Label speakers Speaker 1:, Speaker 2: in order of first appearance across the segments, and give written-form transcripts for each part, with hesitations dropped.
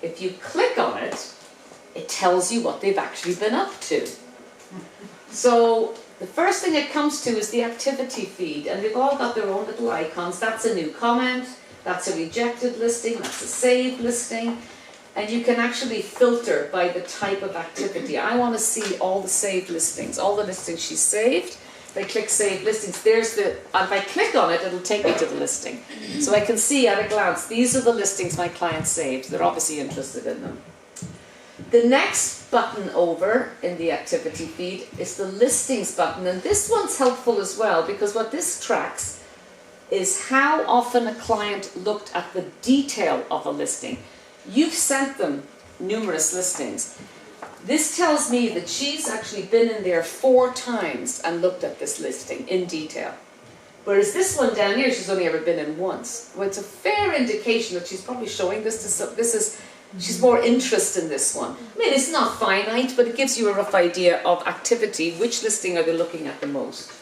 Speaker 1: if you click on it, it tells you what they've actually been up to. So the first thing it comes to is the activity feed, and they've all got their own little icons. That's a new comment, that's a rejected listing, that's a saved listing, and you can actually filter by the type of activity. I want to see all the saved listings, all the listings she's saved. If I click Save Listings, there's the, if I click on it, it'll take me to the listing. So I can see at a glance, these are the listings my client saved. They're obviously interested in them. The next button over in the activity feed is the Listings button, and this one's helpful as well, because what this tracks is how often a client looked at the detail of a listing. You've sent them numerous listings. This tells me that she's actually been in there 4 times and looked at this listing in detail. Whereas this one down here, she's only ever been in once. Well, it's a fair indication that she's probably showing this to some, she's more interested in this one. I mean, it's not finite, but it gives you a rough idea of activity. Which listing are they looking at the most?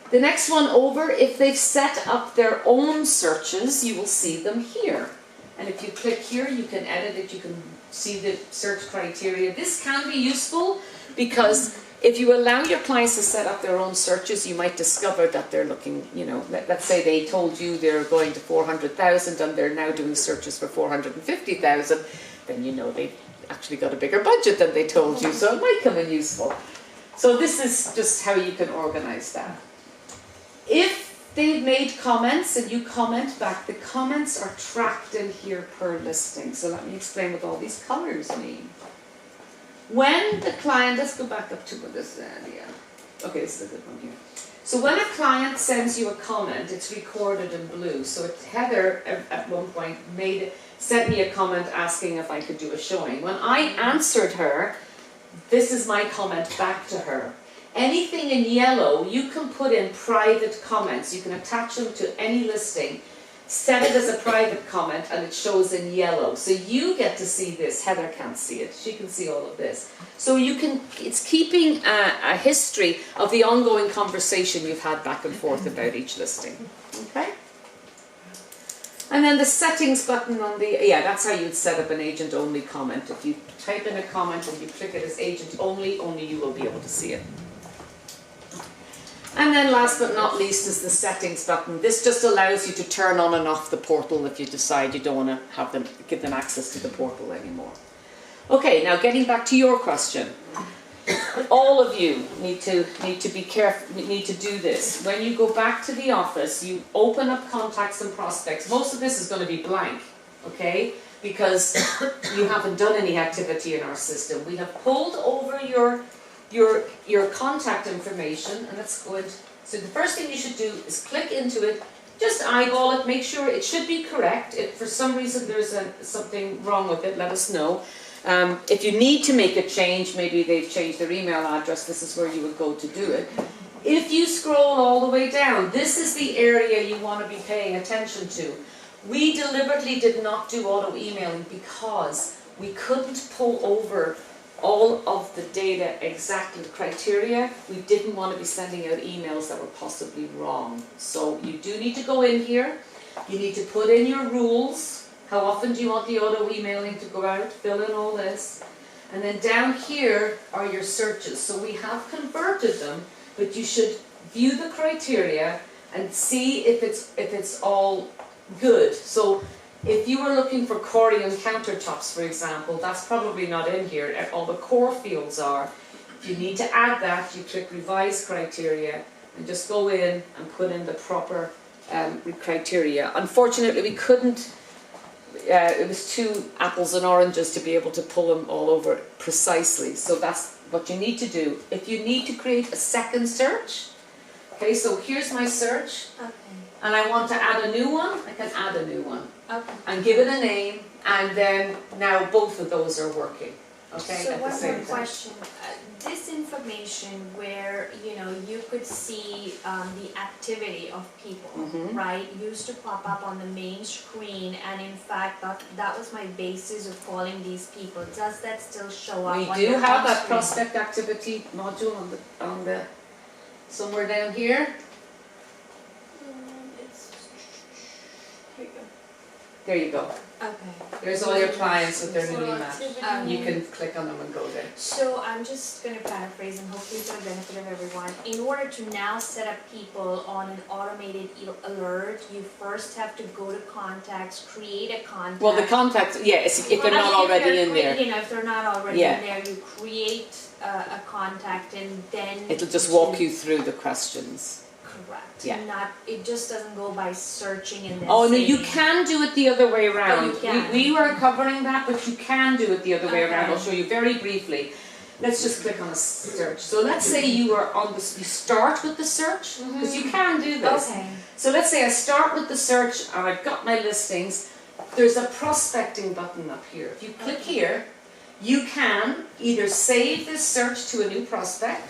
Speaker 1: The next one over, if they've set up their own searches, you will see them here. And if you click here, you can edit it, you can see the search criteria. This can be useful because if you allow your clients to set up their own searches, you might discover that they're looking, you know, let's say they told you they're going to 400,000 and they're now doing searches for 450,000, then you know they've actually got a bigger budget than they told you, so it might come in useful. So this is just how you can organize that. If they've made comments and you comment back, the comments are tracked in here per listing. So let me explain what all these colors mean. When the client, let's go back up to this area. Okay, this is a good one here. So when a client sends you a comment, it's recorded in blue. So Heather at one point sent me a comment asking if I could do a showing. When I answered her, this is my comment back to her. Anything in yellow, you can put in private comments. You can attach them to any listing, set it as a private comment, and it shows in yellow. So you get to see this. Heather can't see it. She can see all of this. So you can, it's keeping a history of the ongoing conversation you've had back and forth about each listing. Okay? And then the settings button on the, yeah, that's how you'd set up an agent only comment. If you type in a comment and you click it as agent only you will be able to see it. And then last but not least is the settings button. This just allows you to turn on and off the portal if you decide you don't want to have them, give them access to the portal anymore. Okay, now getting back to your question. All of you need to be careful, need to do this. When you go back to the office, you open up contacts and prospects. Most of this is going to be blank, okay? Because you haven't done any activity in our system. We have pulled over your contact information, and let's go into, so the first thing you should do is click into it, just eyeball it, make sure it should be correct. If for some reason there's something wrong with it, let us know. If you need to make a change, maybe they've changed their email address, this is where you would go to do it. If you scroll all the way down, this is the area you want to be paying attention to. We deliberately did not do auto emailing because we couldn't pull over all of the data exactly criteria. We didn't want to be sending out emails that were possibly wrong. So you do need to go in here. You need to put in your rules. How often do you want the auto emailing to go out? Fill in all this. And then down here are your searches. So we have converted them, but you should view the criteria and see if it's all good. So if you were looking for Corian countertops, for example, that's probably not in here. All the core fields are. If you need to add that, you click Revise Criteria and just go in and put in the proper criteria. Unfortunately, we couldn't, it was too apples and oranges to be able to pull them all over precisely. So that's what you need to do. If you need to create a second search, okay, so here's my search. Okay. And I want to add a new one, I can add a new one. Okay. And give it a name, and then now both of those are working. Okay.
Speaker 2: So one more question. This information where you could see the activity of people, right, used to pop up on the main screen, and in fact that was my basis of calling these people. Does that still show up?
Speaker 1: We do have that prospect activity module on the somewhere down here. There you go.
Speaker 2: Okay.
Speaker 1: There's all your clients with their
Speaker 2: So
Speaker 1: newly matched. You can click on them and go there.
Speaker 2: So I'm just going to paraphrase and hopefully for the benefit of everyone. In order to now set up people on an automated alert, you first have to go to contacts, create a contact.
Speaker 1: Well, the contacts, yes, if they're not already in there.
Speaker 2: You know, if they're not already
Speaker 1: Yeah.
Speaker 2: in there, you create a contact and then.
Speaker 1: It'll just walk you through the questions.
Speaker 2: Correct.
Speaker 1: Yeah.
Speaker 2: Not, it just doesn't go by searching and then
Speaker 1: Oh no, you
Speaker 2: saving.
Speaker 1: can do it the other way around.
Speaker 2: you can.
Speaker 1: We were covering that, but you can do it the other way
Speaker 2: Okay.
Speaker 1: around. I'll show you very briefly. Let's just click on a search. So let's say you are on this, you start with the search, because you can do this.
Speaker 2: Okay.
Speaker 1: So let's say I start with the search and I've got my listings. There's a prospecting button up here. If you click here, you can either save this search to a new prospect,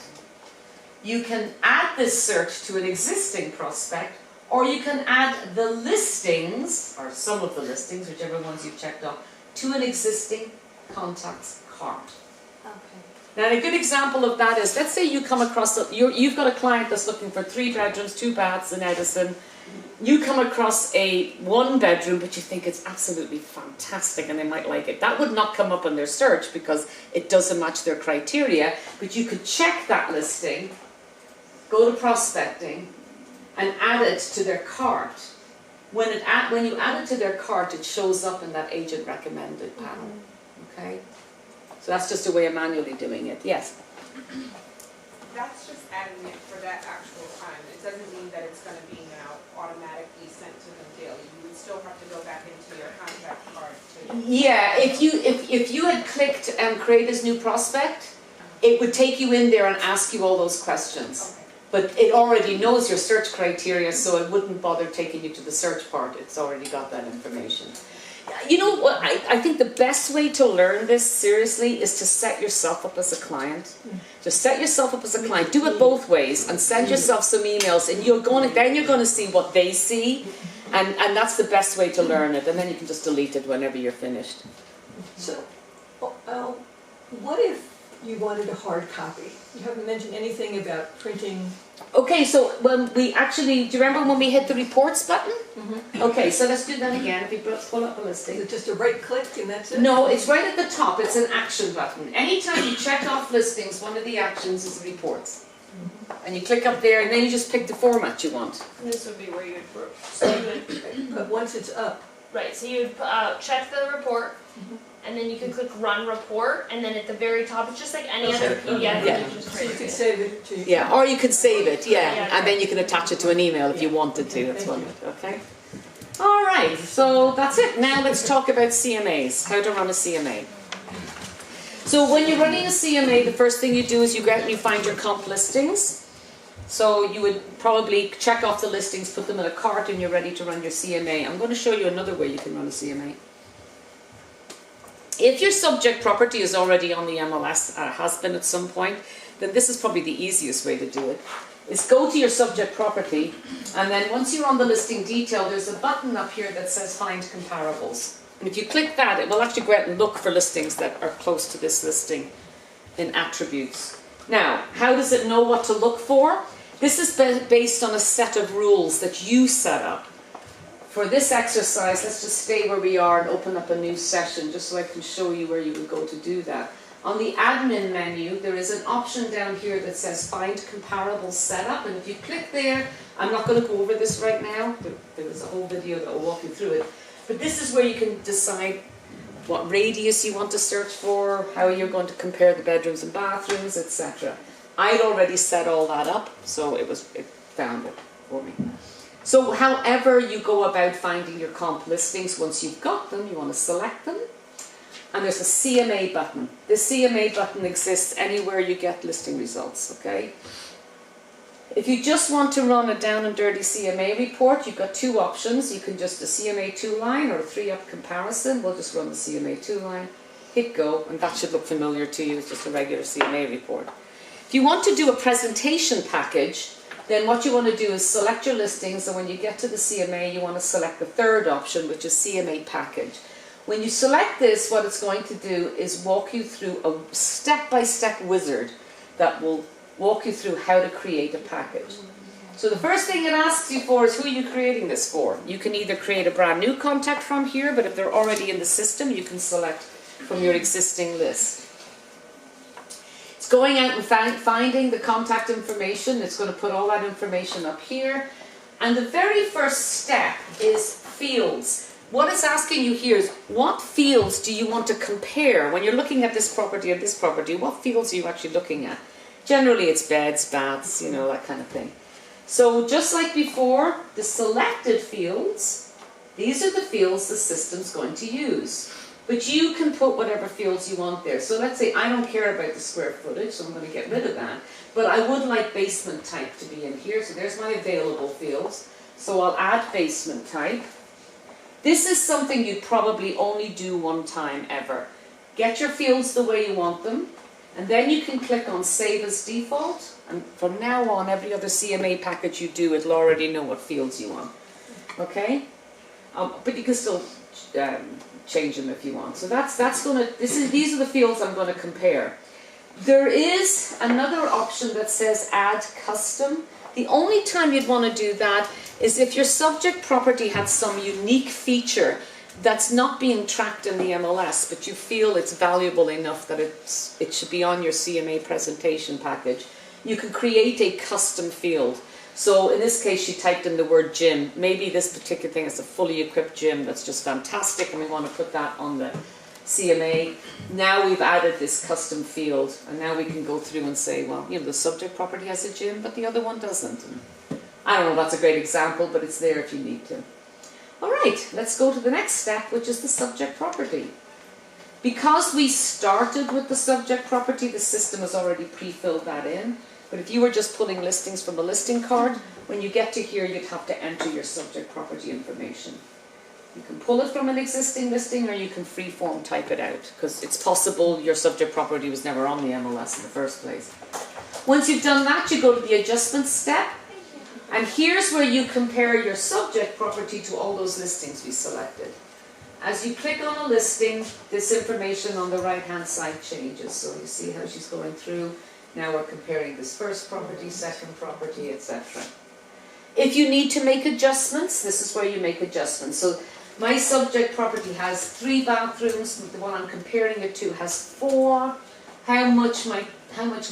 Speaker 1: you can add this search to an existing prospect, or you can add the listings, or some of the listings, whichever ones you've checked off, to an existing contacts cart.
Speaker 2: Okay.
Speaker 1: Now a good example of that is, let's say you come across, you've got a client that's looking for 3 bedrooms, 2 baths in Edison. You come across a 1 bedroom, but you think it's absolutely fantastic and they might like it. That would not come up in their search because it doesn't match their criteria, but you could check that listing, go to prospecting, and add it to their cart. When you add it to their cart, it shows up in that agent recommended panel. Okay? So that's just a way of manually doing it. Yes?
Speaker 3: That's just adding it for that actual time. It doesn't mean that it's going to be now automatically sent to them daily. You would still have to go back into your contact card to.
Speaker 1: Yeah, if you had clicked create as new prospect, it would take you in there and ask you all those questions.
Speaker 3: Okay.
Speaker 1: But it already knows your search criteria, so it wouldn't bother taking you to the search part. It's already got that information. You know what, I think the best way to learn this seriously is to set yourself up as a client. Just set yourself up as a client. Do it both ways and send yourself some emails, and then you're going to see what they see, and that's the best way to learn it, and then you can just delete it whenever you're finished.
Speaker 4: So, what if you wanted a hard copy? You haven't mentioned anything about printing.
Speaker 1: Okay, so when we actually, do you remember when we hit the reports button? Okay, so let's do that again. If you pull up a
Speaker 4: Is
Speaker 1: listing.
Speaker 4: it just a right click and that's it?
Speaker 1: No, it's right at the top. It's an action button. Anytime you check off listings, one of the actions is reports. And you click up there, and then you just pick the format you want.
Speaker 5: This would be where you would, so you would,
Speaker 4: But once it's up,
Speaker 5: right, so you would check the report, and then you can click run report, and then at the very top, it's just like any other PDF,
Speaker 1: Yeah.
Speaker 5: you just
Speaker 4: so you
Speaker 5: create
Speaker 4: can
Speaker 5: it.
Speaker 4: save it to.
Speaker 1: Yeah, or you could save it, yeah,
Speaker 5: Yeah.
Speaker 1: and then you can attach it to an email if you wanted to. That's one, okay? All right, so that's it. Now let's talk about CMAs, how to run a CMA. So when you're running a CMA, the first thing you do is you go out and you find your comp listings. So you would probably check off the listings, put them in a cart, and you're ready to run your CMA. I'm going to show you another way you can run a CMA. If your subject property is already on the MLS, has been at some point, then this is probably the easiest way to do it. Is go to your subject property, and then once you're on the listing detail, there's a button up here that says Find Comparables. And if you click that, it will actually go out and look for listings that are close to this listing in attributes. Now, how does it know what to look for? This is based on a set of rules that you set up. For this exercise, let's just stay where we are and open up a new session just so I can show you where you would go to do that. On the admin menu, there is an option down here that says Find Comparable Setup, and if you click there, I'm not going to go over this right now, there is a whole video that will walk you through it, but this is where you can decide what radius you want to search for, how you're going to compare the bedrooms and bathrooms, etc. I'd already set all that up, so it found it for me. So however you go about finding your comp listings, once you've got them, you want to select them. And there's a CMA button. The CMA button exists anywhere you get listing results, okay? If you just want to run a down and dirty CMA report, you've got 2 options. You can just a CMA 2-line or a 3-up comparison. We'll just run the CMA 2-line, hit go, and that should look familiar to you. It's just a regular CMA report. If you want to do a presentation package, then what you want to do is select your listings, and when you get to the CMA, you want to select the 3rd option, which is CMA package. When you select this, what it's going to do is walk you through a step-by-step wizard that will walk you through how to create a package. So the first thing it asks you for is who are you creating this for. You can either create a brand new contact from here, but if they're already in the system, you can select from your existing list. It's going out and finding the contact information. It's going to put all that information up here. And the very first step is fields. What it's asking you here is, what fields do you want to compare when you're looking at this property and this property? What fields are you actually looking at? Generally it's beds, baths, you know, that kind of thing. So just like before, the selected fields, these are the fields the system's going to use. But you can put whatever fields you want there. So let's say I don't care about the square footage, so I'm going to get rid of that. But I would like basement type to be in here, so there's my available fields. So I'll add basement type. This is something you probably only do one time ever. Get your fields the way you want them, and then you can click on Save as Default, and from now on, every other CMA package you do, it'll already know what fields you want. Okay? But you can still change them if you want. So these are the fields I'm going to compare. There is another option that says Add Custom. The only time you'd want to do that is if your subject property had some unique feature that's not being tracked in the MLS, but you feel it's valuable enough that it should be on your CMA presentation package. You can create a custom field. So in this case, she typed in the word gym. Maybe this particular thing is a fully equipped gym that's just fantastic, and we want to put that on the CMA. Now we've added this custom field, and now we can go through and say, well, you know, the subject property has a gym, but the other one doesn't. And I don't know if that's a great example, but it's there if you need to. All right, let's go to the next step, which is the subject property. Because we started with the subject property, the system has already pre-filled that in. But if you were just pulling listings from a listing card, when you get to here, you'd have to enter your subject property information. You can pull it from an existing listing, or you can freeform type it out, because it's possible your subject property was never on the MLS in the first place. Once you've done that, you go to the adjustment step, and here's where you compare your subject property to all those listings we selected. As you click on a listing, this information on the right-hand side changes. So you see how she's going through. Now we're comparing this first property, second property, etc. If you need to make adjustments, this is where you make adjustments. So my subject property has 3 bathrooms, the one I'm comparing it to has 4. How much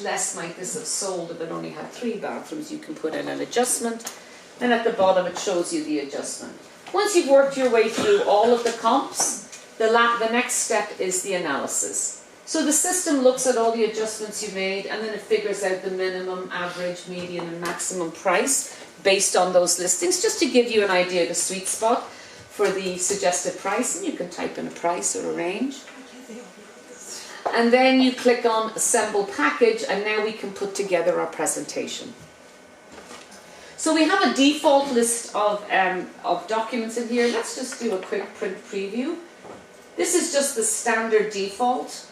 Speaker 1: less might this have sold if it only had 3 bathrooms? You can put in an adjustment, and at the bottom it shows you the adjustment. Once you've worked your way through all of the comps, the next step is the analysis. So the system looks at all the adjustments you made, and then it figures out the minimum, average, median, and maximum price based on those listings, just to give you an idea of the sweet spot for the suggested price, and you can type in a price or a range. And then you click on Assemble Package, and now we can put together our presentation. So we have a default list of documents in here. Let's just do a quick print preview. This is just the standard default.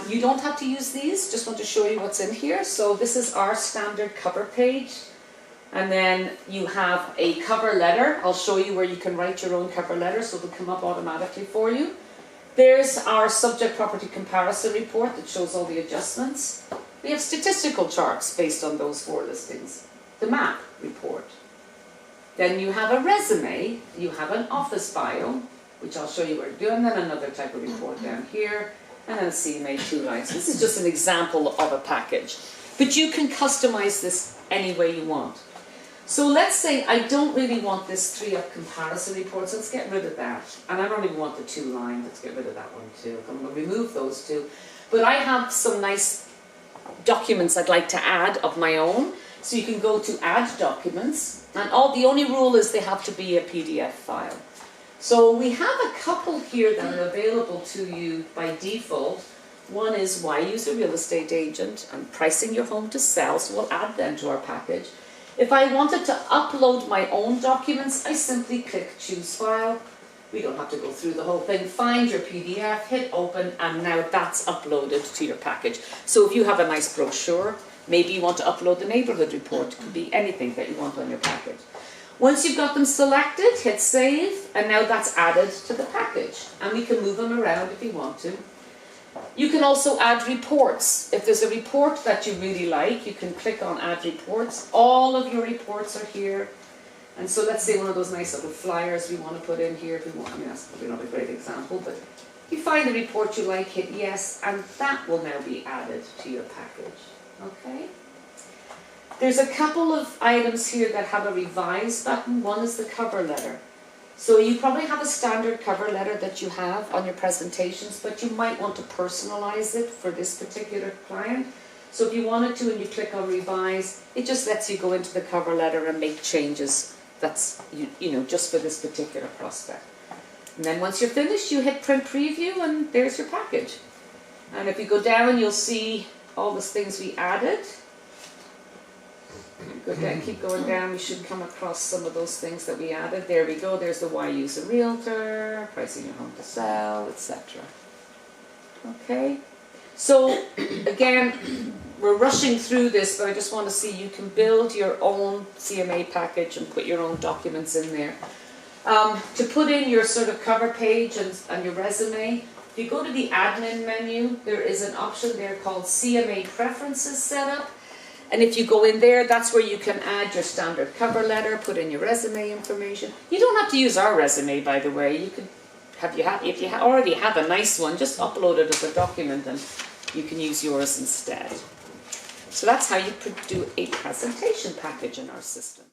Speaker 1: You don't have to use these, just want to show you what's in here. So this is our standard cover page. And then you have a cover letter. I'll show you where you can write your own cover letter, so it'll come up automatically for you. There's our subject property comparison report that shows all the adjustments. We have statistical charts based on those 4 listings. The map report. Then you have a resume, you have an office bio, which I'll show you where to do, and then another type of report down here, and then a CMA 2 lines. This is just an example of a package. But you can customize this any way you want. So let's say I don't really want this 3-up comparison report, so let's get rid of that. And I don't even want the 2 line, let's get rid of that one too. I'm going to remove those 2. But I have some nice documents I'd like to add of my own. So you can go to Add Documents, and the only rule is they have to be a PDF file. So we have a couple here that are available to you by default. One is Why Use a Real Estate Agent and Pricing Your Home to Sell, so we'll add them to our package. If I wanted to upload my own documents, I simply click Choose File. We don't have to go through the whole thing. Find your PDF, hit Open, and now that's uploaded to your package. So if you have a nice brochure, maybe you want to upload the neighbourhood report. It could be anything that you want on your package. Once you've got them selected, hit Save, and now that's added to the package. And we can move them around if you want to. You can also add reports. If there's a report that you really like, you can click on add reports. All of your reports are here. And so let's say one of those nice little flyers we want to put in here, if we want, I mean, that's probably not a great example, but you find a report you like, hit yes, and that will now be added to your package, okay? There's a couple of items here that have a revise button. One is the cover letter. So you probably have a standard cover letter that you have on your presentations, but you might want to personalize it for this particular client. So if you wanted to and you click on revise, it just lets you go into the cover letter and make changes. That's, you know, just for this particular prospect. And then once you're finished, you hit print preview and there's your package. And if you go down, you'll see all the things we added. Go down, keep going down, we should come across some of those things that we added. There we go, there's the why use a realtor, pricing your home to sell, etc. Okay, so again, we're rushing through this, but I just want to see you can build your own CMA package and put your own documents in there. To put in your sort of cover page and your resume, if you go to the admin menu, there is an option there called CMA Preferences Setup. And if you go in there, that's where you can add your standard cover letter, put in your resume information. You don't have to use our resume, by the way. You could if you already have a nice one, just upload it as a document and you can use yours instead. So that's how you do a presentation package in our system.